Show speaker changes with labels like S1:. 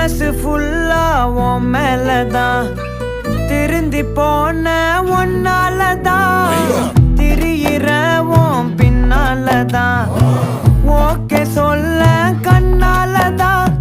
S1: மனசு ஃபுல்லா உன் மேலதான் திருந்தி போன ஒன்னாலதான் திரியிற உன் பின்னாலதான் ஓகே சொல்ல கண்ணாலதான்